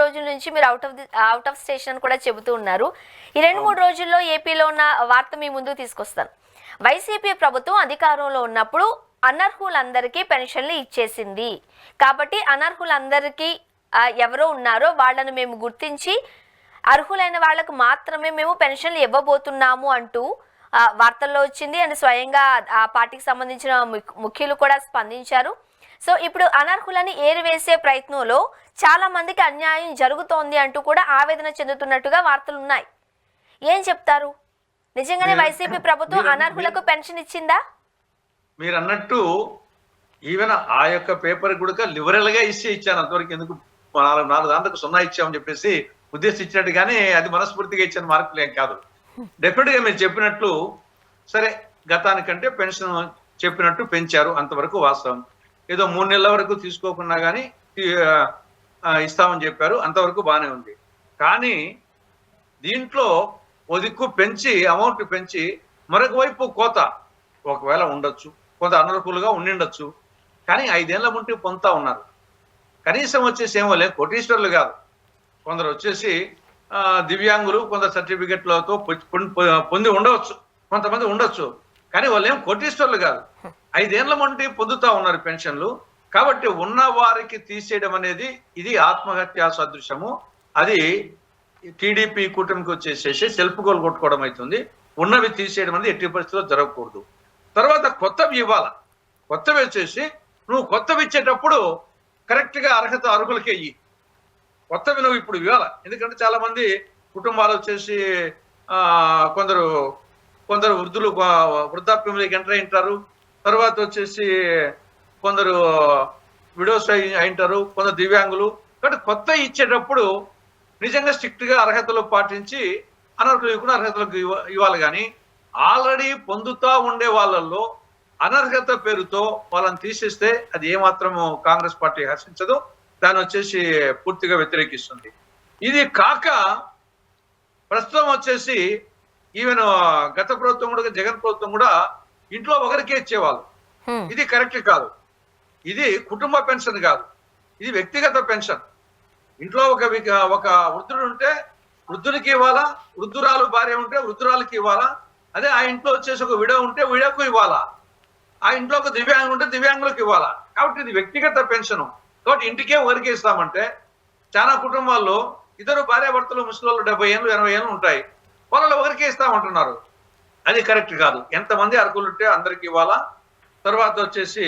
రోజుల నుంచి మీరు అవుట్ ఆఫ్ స్టేషన్ కూడా చెబుతూ ఉన్నారు. ఈ 2-3 రోజుల్లో ఏపీలో ఉన్న వార్త మీ ముందుకు తీసుకొస్తాను. వైసీపీ ప్రభుత్వం అధికారంలో ఉన్నప్పుడు అనర్హులందరికీ పెన్షన్లు ఇచ్చేసింది. కాబట్టి అనర్హులందరికీ ఎవరో ఉన్నారో వాళ్ళను మేము గుర్తించి అర్హులైన వాళ్ళకు మాత్రమే మేము పెన్షన్లు ఇవ్వబోతున్నాము అంటూ వార్తల్లో వచ్చింది. అండ్ స్వయంగా ఆ పార్టీకి సంబంధించిన ముఖ్యులు కూడా స్పందించారు. సో ఇప్పుడు అనర్హులని ఏరివేసే ప్రయత్నంలో చాలా మందికి అన్యాయం జరుగుతోంది అంటూ కూడా ఆవేదన చెందుతున్నట్టుగా వార్తలు ఉన్నాయి. ఏం చెప్తారు? నిజంగానే వైసీపీ ప్రభుత్వం అనర్హులకు పెన్షన్ ఇచ్చిందా? మీరు అన్నట్టు ఈవెన్ ఆ యొక్క పేపర్ కూడా లిబరల్ గా ఇచ్చాను. అంతవరకు ఎందుకు 4 దాంట్లకు 0 ఇచ్చామని చెప్పేసి ఉద్దేశించినట్టు, కానీ అది మనస్ఫూర్తిగా ఇచ్చిన మార్కులు ఏం కాదు. డెఫినెట్ గా మీరు చెప్పినట్లు సరే, గతానికంటే పెన్షన్ చెప్పినట్టు పెంచారు, అంతవరకు వాస్తవం. ఏదో 3 నెలల వరకు తీసుకోకుండా కానీ ఇస్తామని చెప్పారు, అంతవరకు బాగానే ఉంది. కానీ దీంట్లో ఓ దిక్కు పెంచి అమౌంట్ పెంచి మరొక వైపు కోత ఒకవేళ ఉండొచ్చు, కొంత అనర్హులుగా ఉండిండొచ్చు. కానీ 5 ఏళ్ల ముందు పొందుతా ఉన్నారు. కనీసం వచ్చేసి ఏమో లేదు, కోటీశ్వరులు కాదు, కొందరు వచ్చేసి దివ్యాంగులు కొందరు సర్టిఫికెట్లతో పొంది ఉండవచ్చు, కొంతమంది ఉండొచ్చు. కానీ వాళ్ళు ఏం కోటీశ్వరులు కాదు, 5 ఏళ్ల ముందు పొందుతా ఉన్నారు పెన్షన్లు. కాబట్టి ఉన్న వారికి తీసేయడం అనేది ఇది ఆత్మహత్యా సదృశ్యము. అది టీడీపీ కూటమికి వచ్చేసేసి సెల్ఫ్ గోల్ కొట్టుకోవడం అవుతుంది. ఉన్నవి తీసేయడం అనేది ఎట్టి పరిస్థితుల్లో జరగకూడదు. తర్వాత కొత్తవి ఇవ్వాల. కొత్తవి వచ్చేసి నువ్వు కొత్తవి ఇచ్చేటప్పుడు కరెక్ట్ గా అర్హులకే ఇయ్యి. కొత్తవి నువ్వు ఇప్పుడు ఇవ్వాల. ఎందుకంటే చాలా మంది కుటుంబాలు వచ్చేసి కొందరు వృద్ధులు వృద్ధాప్యంలోకి ఎంటర్ అయింటారు. తర్వాత వచ్చేసి కొందరు విడోస్ అయింటారు, కొందరు దివ్యాంగులు. కాబట్టి కొత్త ఇచ్చేటప్పుడు నిజంగా స్ట్రిక్ట్ గా అర్హతలు పాటించి అనర్హులకు అర్హతలకు ఇవ్వాలి. కానీ ఆల్రెడీ పొందుతా ఉండే వాళ్ళల్లో అనర్హత పేరుతో వాళ్ళని తీసేస్తే అది ఏమాత్రము కాంగ్రెస్ పార్టీ హర్షించదు, దాన్ని వచ్చేసి పూర్తిగా వ్యతిరేకిస్తుంది. ఇది కాక ప్రస్తుతం వచ్చేసి ఈవెన్ గత ప్రభుత్వం కూడా, జగన్ ప్రభుత్వం కూడా ఇంట్లో ఒకరికే ఇచ్చేవాళ్ళు. ఇది కరెక్ట్ కాదు. ఇది కుటుంబ పెన్షన్ కాదు, ఇది వ్యక్తిగత పెన్షన్. ఇంట్లో ఒక వృద్ధుడు ఉంటే వృద్ధునికి ఇవ్వాలా, వృద్ధురాలు భార్య ఉంటే వృద్ధురాలకి ఇవ్వాలా. అదే ఆ ఇంట్లో వచ్చేసి ఒక విడో ఉంటే విడోకు ఇవ్వాలా. ఆ ఇంట్లో ఒక దివ్యాంగులు ఉంటే దివ్యాంగులకు ఇవ్వాలా. కాబట్టి ఇది వ్యక్తిగత పెన్షన్. కాబట్టి ఇంటికే ఒకరికి ఇస్తామంటే చాలా కుటుంబాల్లో ఇద్దరు భార్యాభర్తలు ముసలి 70 ఏళ్ళు 80 ఏళ్ళు ఉంటాయి, వాళ్ళలో ఒకరికే ఇస్తామంటున్నారు. అది కరెక్ట్ కాదు. ఎంతమంది అర్హులు ఉంటే అందరికి ఇవ్వాలా. తర్వాత వచ్చేసి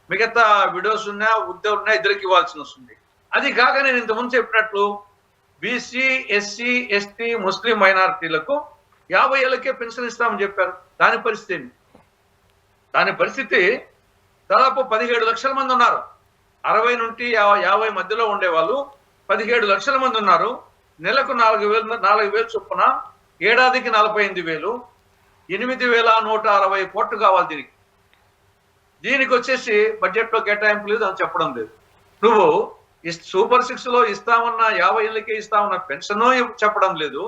మిగతా విడోస్ ఉన్నా వృద్ధులు ఉన్నా ఇద్దరికి ఇవ్వాల్సి వస్తుంది. అది కాక నేను ఇంతకుముందు చెప్పినట్లు బీసీ, ఎస్సీ, ఎస్టీ, ముస్లిం మైనారిటీలకు 50 ఏళ్ళకే పెన్షన్ ఇస్తామని చెప్పారు. దాని పరిస్థితి దాదాపు 17 లక్షల మంది ఉన్నారు. 60 నుండి 50 మధ్యలో ఉండేవాళ్ళు 17 లక్షల మంది ఉన్నారు. నెలకు 4,000 చొప్పున, ఏడాదికి 48,000, 8,160 కోట్లు కావాలి. దీనికి వచ్చేసి బడ్జెట్ లో కేటాయింపు లేదు అని చెప్పడం లేదు. నువ్వు సూపర్ 6 లో ఇస్తామన్న 50 ఏళ్ళకే ఇస్తామన్న పెన్షన్ చెప్పడం లేదు.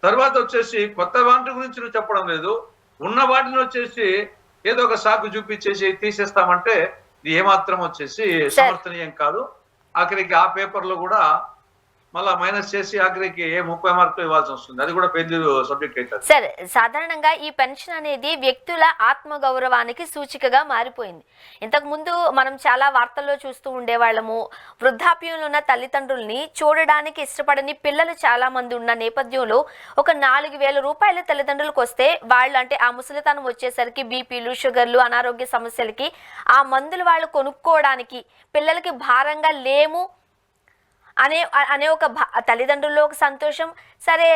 తర్వాత వచ్చేసి కొత్త వాటి గురించి నువ్వు చెప్పడం లేదు. ఉన్న వాటిని వచ్చేసి ఏదో ఒక సాకు చూపించేసి తీసేస్తామంటే ఇది ఏమాత్రం వచ్చేసి సమర్థనీయం కాదు. ఆఖరికి ఆ పేపర్ లో కూడా మళ్ళా మైనస్ చేసి ఆఖరికి 30 మార్కులు ఇవ్వాల్సి వస్తుంది. అది కూడా పెద్ద సబ్జెక్ట్ అవుతుంది. సరే, సాధారణంగా ఈ పెన్షన్ అనేది వ్యక్తుల ఆత్మగౌరవానికి సూచికగా మారిపోయింది. ఇంతకు ముందు మనం చాలా వార్తల్లో చూస్తూ ఉండేవాళ్ళము, వృద్ధాప్యంలో ఉన్న తల్లిదండ్రుల్ని చూడడానికి ఇష్టపడని పిల్లలు చాలా మంది ఉన్న నేపథ్యంలో ఒక 4,000 రూపాయలు తల్లిదండ్రులకు వస్తే వాళ్ళు, అంటే ఆ ముసలితనం వచ్చేసరికి బీపీలు, షుగర్లు, అనారోగ్య సమస్యలకి ఆ మందులు వాళ్ళు కొనుక్కోవడానికి పిల్లలకి భారంగా లేము అనే ఒక తల్లిదండ్రుల్లో ఒక సంతోషం. సరే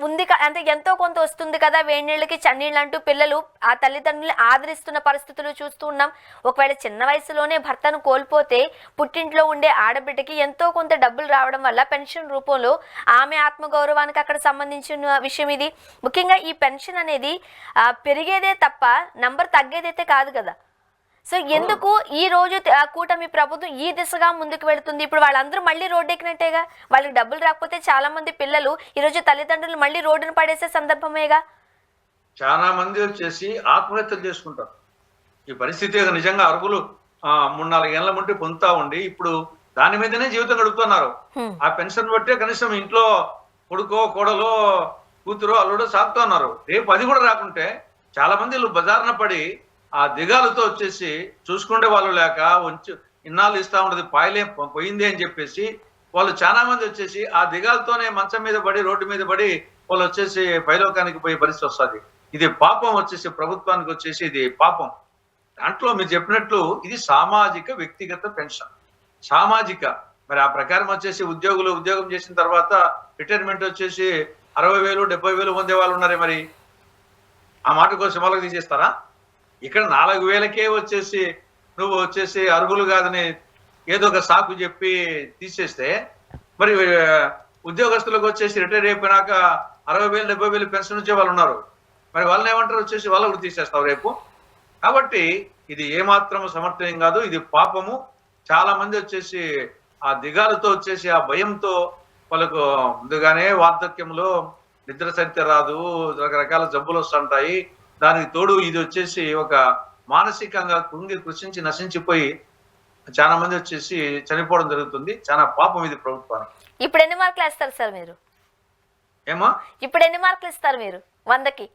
ఉంది, అంటే ఎంతో కొంత వస్తుంది కదా వేడినీళ్ళకి చన్నీళ్ళు అంటూ పిల్లలు ఆ తల్లిదండ్రుల్ని ఆదరిస్తున్న పరిస్థితులు చూస్తూ ఉన్నాం. ఒకవేళ చిన్న వయసులోనే భర్తను కోల్పోతే పుట్టింట్లో ఉండే ఆడబిడ్డకి ఎంతో కొంత డబ్బులు రావడం వల్ల పెన్షన్ రూపంలో ఆమె ఆత్మగౌరవానికి అక్కడ సంబంధించిన విషయం ఇది. ముఖ్యంగా ఈ పెన్షన్ అనేది పెరిగేదే తప్ప నంబర్ తగ్గేదైతే కాదు కదా. సో ఎందుకు ఈ రోజు కూటమి ప్రభుత్వం ఈ దిశగా ముందుకు వెళుతుంది? ఇప్పుడు వాళ్ళందరూ మళ్ళీ రోడ్డు ఎక్కినట్టేగా. వాళ్ళకి డబ్బులు రాకపోతే చాలా మంది పిల్లలు ఈ రోజు తల్లిదండ్రులు మళ్ళీ రోడ్డును పడేసే సందర్భమేగా. చాలా మంది వచ్చేసి ఆత్మహత్యలు చేసుకుంటారు. ఈ పరిస్థితి నిజంగా అర్హులు 3-4 ఏళ్ల ముందు పొందుతా ఉండి ఇప్పుడు దాని మీదనే జీవితం గడుపుతున్నారు. హ్మ్. ఆ పెన్షన్ బట్టే కనీసం ఇంట్లో కొడుకో కోడలో కూతురో అల్లుడో సాగుతున్నారు. రేపు అది కూడా రాకుంటే చాలా మంది వీళ్ళు బజారున పడి ఆ దిగాలతో వచ్చేసి చూసుకుంటే వాళ్ళు లేక ఇన్నాళ్ళు ఇస్తా ఉన్నది పోయింది అని చెప్పేసి వాళ్ళు చాలా మంది వచ్చేసి ఆ దిగాలతోనే మంచం మీద పడి రోడ్డు మీద పడి వాళ్ళు వచ్చేసి పైలోకానికి పోయే పరిస్థితి వస్తుంది. ఇది పాపం వచ్చేసి ప్రభుత్వానికి వచ్చేసి ఇది పాపం. దాంట్లో మీరు చెప్పినట్లు ఇది సామాజిక వ్యక్తిగత పెన్షన్ సామాజిక. మరి ఆ ప్రకారం వచ్చేసి ఉద్యోగం చేసిన తర్వాత రిటైర్మెంట్ వచ్చేసి 60,000 70,000 పొందే వాళ్ళు ఉన్నారే. మరి ఆ మాట కోసం వాళ్ళకి తీసేస్తారా? ఇక్కడ 4,000కే వచ్చేసి నువ్వు వచ్చేసి అర్హులు కాదని ఏదో ఒక సాకు చెప్పి తీసేస్తే మరి ఉద్యోగస్తులకు వచ్చేసి రిటైర్ అయిపోయినాక 60,000 70,000 పెన్షన్ వచ్చే వాళ్ళు ఉన్నారు. మరి వాళ్ళని ఏమంటారు వచ్చేసి వాళ్ళ కూడా తీసేస్తావు రేపు. కాబట్టి ఇది ఏమాత్రం సమర్థనీయం కాదు, ఇది పాపము. చాలా మంది వచ్చేసి ఆ దిగాలతో వచ్చేసి ఆ భయంతో వాళ్ళకు ముందుగానే వార్ధక్యంలో నిద్ర సరిగ్గా రాదు, రకరకాల జబ్బులు వస్తుంటాయి. దానికి తోడు ఇది వచ్చేసి ఒక మానసికంగా కృషించి నశించిపోయి చాలా మంది వచ్చేసి చనిపోవడం జరుగుతుంది. చాలా పాపం ఇది ప్రభుత్వానికి. ఇప్పుడు ఎన్ని మార్కులు వేస్తారు సార్ మీరు? ఏమా ఇప్పుడు ఎన్ని మార్కులు ఇస్తారు మీరు 100కి?